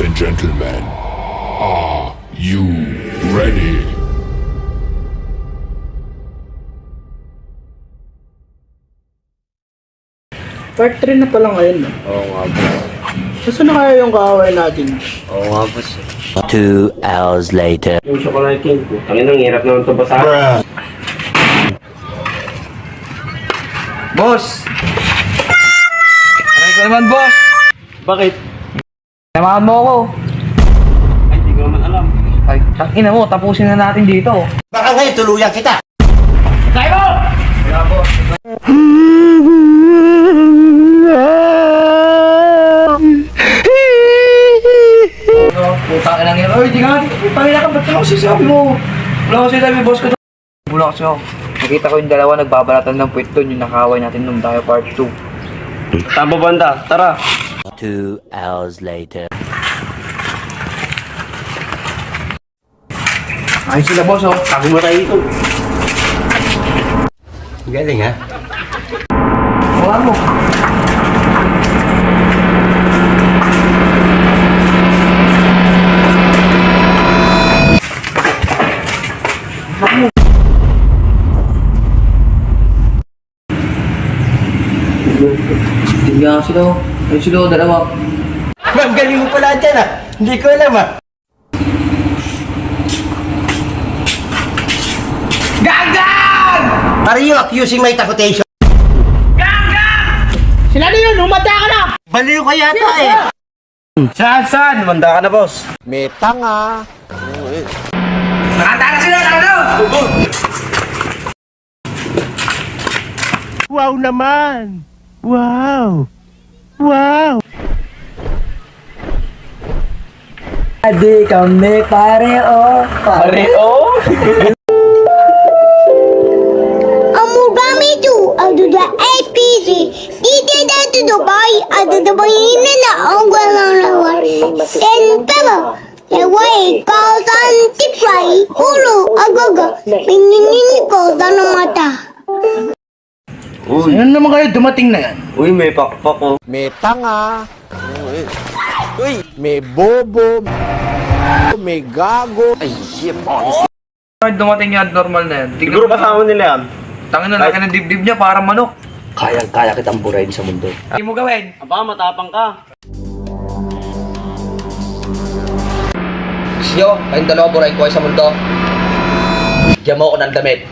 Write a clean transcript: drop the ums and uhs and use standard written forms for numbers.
Ladies and gentlemen, are you ready? Part 3 na pala ngayon. Oo nga po. Gusto na kaya yung kaaway natin? Oo nga po. 2 hours later. Yung chocolate king po. Tangin ang hirap naman ito basahin. Boss! Aray ko naman, boss! Bakit? Samahan mo ako. Ay, di ko naman alam. Ay, takina mo, tapusin na natin dito. Baka ngayon tuluyan kita. Tayo! Kaya, boss. Putang inang yan. Oy, di ka! Putang ina ka, ba't ako sinasabi mo? Wala ko sinasabi, boss ko to. Wala kasi ako. Nakita ko yung dalawa nagbabalatan ng puwit doon, yung nakaway natin nung tayo part 2. Tama banda, tara. 2 hours later. Ayos sila, boss, oh. Tago mo tayo dito. Galing ha? Wala mo. Tingnan sila, oh. Ayun sila, oh, dalawa. Ma'am, galing mo pala dyan ha? Hindi ko alam ha? Gagag! Are you accusing my takutation? Sila na yun! Humanda ka na! Baliw ka yata eh! Saan? Manda ka na, boss. May tanga! Nakatara sila, ano? Wow naman! Wow! Wow! Adi kami pareo. Pareo? Amugami tu adu da APC dite da tu Dubai adu da bayina na ang walang lawar sen peba leway kausan tipray ulo agaga pininin ko sa mata. Uy, Ano naman kayo dumating na yan? uy, may pakpak oh. May tanga! Uy! May bobo! May gago! Ay, shit! Kahit dumating yan, normal na yan. Siguro kasama nila yan. Tangin na laki ng dibdib niya, parang manok. Kayang-kaya kitang burahin sa mundo. Hindi mo gawin. Aba, matapang ka. Gusto nyo, kayong dalawa buray ko ay sa mundo. Diyan mo ako ng damit.